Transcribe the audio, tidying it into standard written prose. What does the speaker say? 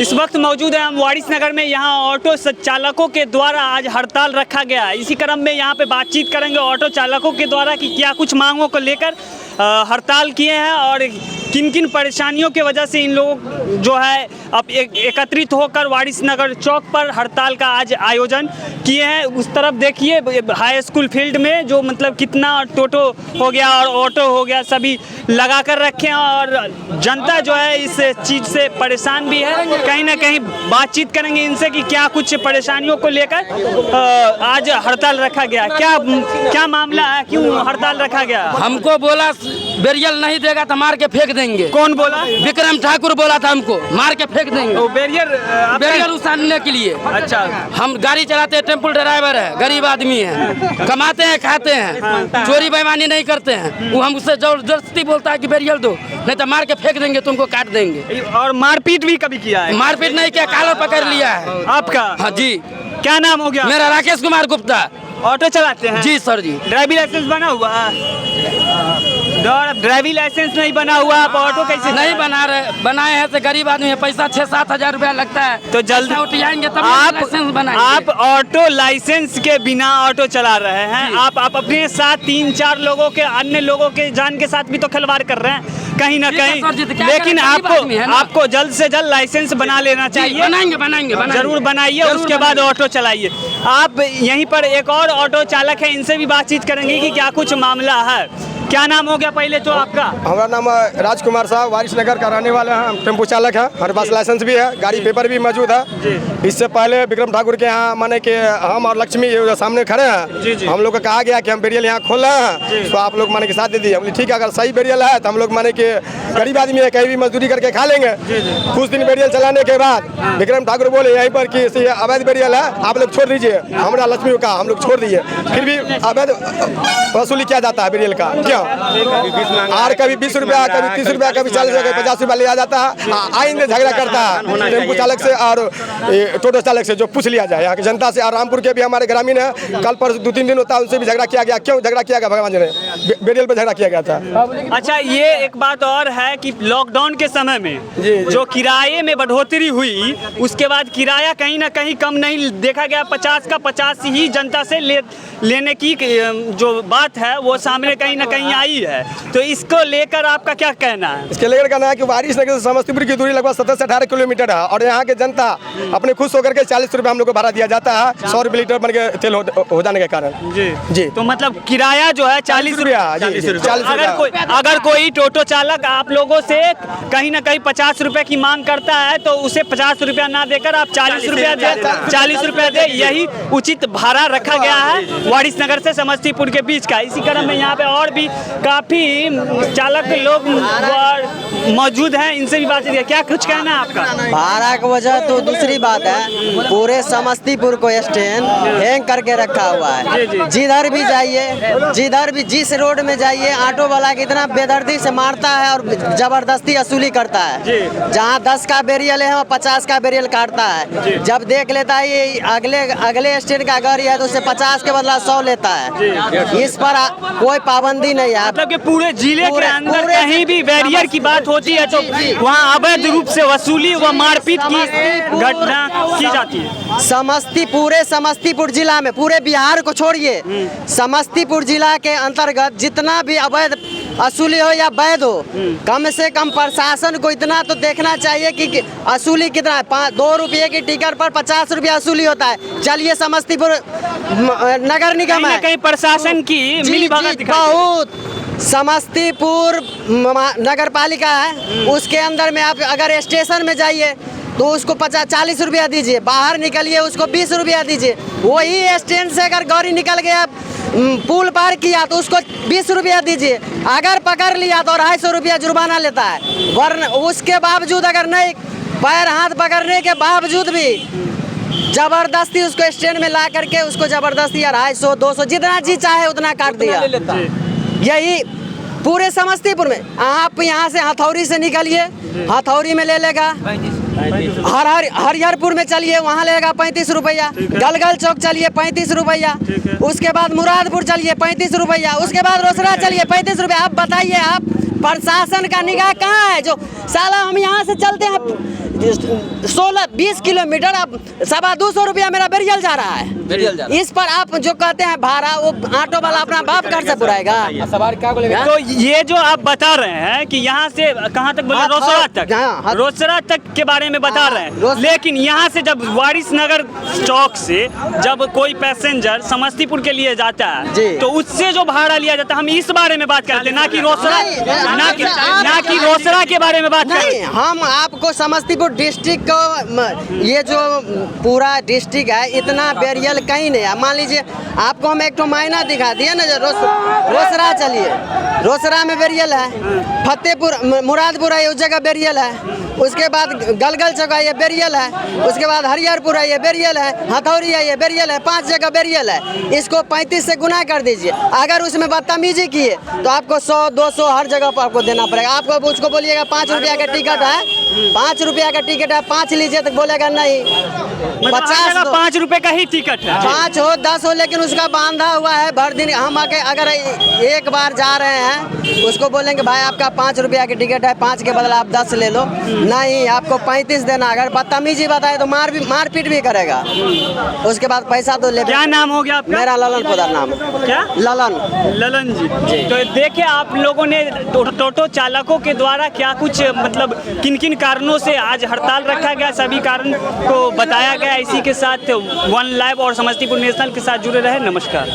इस वक्त मौजूद है हम वारिसनगर में। यहाँ ऑटो चालकों के द्वारा आज हड़ताल रखा गया है। इसी क्रम में यहाँ पे बातचीत करेंगे ऑटो चालकों के द्वारा कि क्या कुछ मांगों को लेकर हड़ताल किए हैं और किन किन परेशानियों की वजह से इन लोग जो है अब एकत्रित होकर वारिसनगर चौक पर हड़ताल का आज आयोजन किए हैं। उस तरफ देखिए हाई स्कूल फील्ड में जो मतलब कितना टोटो हो गया और ऑटो हो गया सभी लगा कर रखे हैं और जनता जो है इस चीज़ से परेशान भी है। कहीं ना कहीं बातचीत करेंगे इनसे कि क्या कुछ परेशानियों को लेकर आज हड़ताल रखा गया। क्या मामला है, क्यों हड़ताल रखा गया? हमको बोला बेरियल नहीं देगा तो मार के फेंक देंगे। कौन बोला? विक्रम ठाकुर बोला था हमको मार के फेंक देंगे। तो बेरियल उतारने के लिए। अच्छा, हम गाड़ी चलाते हैं, टेम्पल ड्राइवर है, गरीब आदमी है, कमाते हैं खाते हैं, चोरी बेईमानी नहीं करते हैं। वो हमसे जबरदस्ती बोलता है कि बेरियल दो नहीं तो मार के फेंक देंगे, तुमको काट देंगे। और मारपीट भी कभी किया है? मारपीट नहीं किया, कॉलर पकड़ लिया है। आपका? हाँ जी। क्या नाम हो गया? मेरा राकेश कुमार गुप्ता। ऑटो चलाते हैं? जी सर जी। ड्राइविंग लाइसेंस बना हुआ? ड्राइविंग लाइसेंस नहीं बना हुआ, आप ऑटो कैसे? नहीं बनाए हैं तो गरीब आदमी है, पैसा 6-7 हजार रुपया लगता है। तो जल्द उठ जाएंगे तब लाइसेंस बनाएंगे। आप ऑटो लाइसेंस के बिना ऑटो चला रहे हैं। आप अपने साथ 3-4 लोगों के अन्य लोगों के जान के साथ भी तो खिलवाड़ कर रहे हैं कहीं ना कहीं। लेकिन आपको जल्द से जल्द लाइसेंस बना लेना चाहिए। बनाएंगे जरूर बनाइए, उसके बाद ऑटो चलाइए। आप यहीं पर एक और ऑटो चालक है, इनसे भी बातचीत करेंगे कि क्या कुछ मामला है। क्या नाम हो गया पहले तो आपका? हमारा नाम राजकुमार साहब, वारिसनगर का रहने वाले हैं। हम टेम्पो चालक हैं, हमारे पास लाइसेंस भी है, गाड़ी पेपर भी मौजूद है। इससे पहले विक्रम ठाकुर के यहाँ माने कि हम और लक्ष्मी सामने खड़े हैं। हम लोग को कहा गया कि हम बेरियल यहाँ खोल रहे हैं, तो आप लोग माने के साथ दे दिए। हम ठीक है, अगर सही बेरियल है तो हम लोग माने कि गरीब आदमी है, कहीं भी मजदूरी करके खा लेंगे। कुछ दिन बेरियल चलाने के बाद विक्रम ठाकुर बोले यहीं पर कि अवैध बेरियल है, आप लोग छोड़ दीजिए। हमारा लक्ष्मी को कहा हम लोग छोड़ दिए, फिर भी अवैध वसूली किया जाता है बेरियल का। क्यों? और कभी 20 रुपया, कभी 30 रुपया, कभी 40 रुपया, कभी 50 रुपया लिया जाता है। आइंदे झगड़ा करता है टेम्पो चालक से और टोटो चालक से, जो पूछ लिया जाए यहाँ की जनता से। और रामपुर के भी हमारे ग्रामीण है, कल पर 2-3 दिन होता है, उनसे भी झगड़ा किया गया। क्यों झगड़ा किया गया? भगवान जी ने बेरियल पर झगड़ा किया गया था। अच्छा, ये एक बात और है कि लॉकडाउन के समय में जो किराए में बढ़ोतरी हुई, उसके बाद किराया कहीं ना कहीं कम नहीं देखा गया। 50 का 50 ही जनता से लेने की जो बात है वो सामने कहीं ना कहीं आई है। तो इसको लेकर आपका क्या कहना है? इसके लेकर कहना है कि वारिसनगर से समस्तीपुर की दूरी लगभग 17 से 18 किलोमीटर है और यहाँ के जनता अपने खुश होकर के 40 रुपये हम लोग को भाड़ा दिया जाता है, 100 रुपये लीटर बन के तेल हो जाने के कारण। जी। तो मतलब किराया जो है 40 रुपया। अगर कोई टोटो चालक आप लोगों से कहीं ना कहीं 50 रुपये की मांग करता है तो उसे 50 रुपया ना देकर आप 40 रुपया दे, यही उचित भाड़ा रखा गया है वारिसनगर से समस्तीपुर के बीच का। इसी क्रम में यहाँ पे और भी काफी चालक लोग मौजूद हैं, इनसे भी बात करिए। क्या कुछ कहना है आपका? भाड़ा की वजह तो दूसरी बात है, पूरे समस्तीपुर को स्टैंड हैंग करके रखा हुआ है। जिधर भी जाइए, जिस रोड में जाइए, ऑटो वाला कितना बेदर्दी से मारता है और जबरदस्ती वसूली करता है। जहाँ 10 का बेरियल है वहाँ 50 का बेरियल काटता है। जब देख लेता है ये अगले स्टैंड का गाड़ी है तो उसे 50 के बदला 100 लेता है। इस पर कोई पाबंदी नहीं है। मतलब कि पूरे जिले के अंदर कहीं भी बैरियर की बात होती है तो वहाँ अवैध रूप से वसूली व मारपीट की घटना की जाती है। समस्तीपुर जिला में, पूरे बिहार को छोड़िए, समस्तीपुर जिला के अंतर्गत जितना भी अवैध वसूली हो या वैध हो, कम से कम प्रशासन को इतना तो देखना चाहिए कि वसूली कितना है। 2 रुपये की टिकट पर 50 रुपया वसूली होता है। चलिए समस्तीपुर नगर निगम है, कहीं प्रशासन की मिलीभगत बहुत। समस्तीपुर नगर पालिका है, उसके अंदर में आप अगर स्टेशन में जाइए तो उसको 40 रुपया दीजिए, बाहर निकलिए उसको 20 रुपया दीजिए। वही स्टैंड से अगर गाड़ी निकल गया, पुल पार किया तो उसको 20 रुपया दीजिए। अगर पकड़ लिया तो 250 रुपया जुर्माना लेता है। वरना उसके बावजूद अगर नहीं, पैर हाथ पकड़ने के बावजूद भी जबरदस्ती उसको स्टैंड में ला करके उसको जबरदस्ती 250-200 जितना जी चाहे उतना काट दिया। यही पूरे समस्तीपुर में। आप यहाँ से हथौड़ी से निकलिए, हथौड़ी में ले लेगा। हरिहरपुर में चलिए, वहाँ लेगा 35 रुपया। गलगल चौक चलिए 35 रुपया। उसके बाद मुरादपुर चलिए 35 रुपया। उसके बाद रोसड़ा चलिए 35 रुपया। आप बताइए, आप प्रशासन का निगाह कहाँ है? जो साला हम यहाँ से चलते हैं 16-20 किलोमीटर, अब 250 रुपया मेरा बेरियल जा रहा है। इस पर आप जो कहते हैं भाड़ा, वो ऑटो वाला अपना बाप घर से पुराएगा। तो ये जो आप बता रहे हैं कि यहाँ से कहाँ तक बोले, हाँ, रोसड़ा तक, हाँ। रोसड़ा तक के बारे में बता रहे हैं, लेकिन यहाँ से जब वारिस नगर चौक से जब कोई पैसेंजर समस्तीपुर के लिए जाता जी। है तो उससे जो भाड़ा लिया जाता है, हम इस बारे में बात करते हैं, ना कि रोसड़ा, नहीं, ना कि रोसड़ा के बारे में बात नहीं, करते हैं। हम आपको समस्तीपुर डिस्ट्रिक्ट को, ये जो पूरा डिस्ट्रिक्ट है, इतना बेरियल कहीं नहीं है। मान लीजिए आपको हम एक तो मायना दिखा दिए ना, जो रोसड़ा चलिए, रोसड़ा में बेरियल है, फतेहपुर मुरादपुर है, उस जगह बेरियल है, उसके बाद गलगल चौक है, ये बेरियल है, उसके बाद हरिहरपुर है, ये बेरियल है, हथौड़ी है, ये बेरियल है, 5 जगह बेरियल है। इसको 35 से गुना कर दीजिए। अगर उसमें बदतमीजी किए तो आपको 100-200 हर जगह पर आपको देना पड़ेगा। आपको उसको बोलिएगा 5 रुपया का टिकट है, 5 रुपया का टिकट है, 5 लीजिए तो बोलेगा नहीं, 50 5 रुपए का ही टिकट है। 5 हो 10 हो, लेकिन उसका बांधा हुआ है भर दिन। हम आके अगर एक बार जा रहे हैं, उसको बोलेंगे भाई आपका 5 रुपया की टिकट है, 5 के बदला आप 10 ले लो, नहीं आपको 35 देना। अगर बदतमीजी बताए तो मारपीट भी करेगा, उसके बाद पैसा तो ले। क्या नाम हो गया आपका? मेरा ललन पोदार नाम है। क्या? ललन जी। तो देखिए आप लोगों ने टोटो चालकों के द्वारा क्या कुछ मतलब किन किन कारणों से आज हड़ताल रखा गया, सभी कारण को बताया गया। इसी के साथ वन लाइव और समस्तीपुर नेशनल के साथ जुड़े रहे। नमस्कार।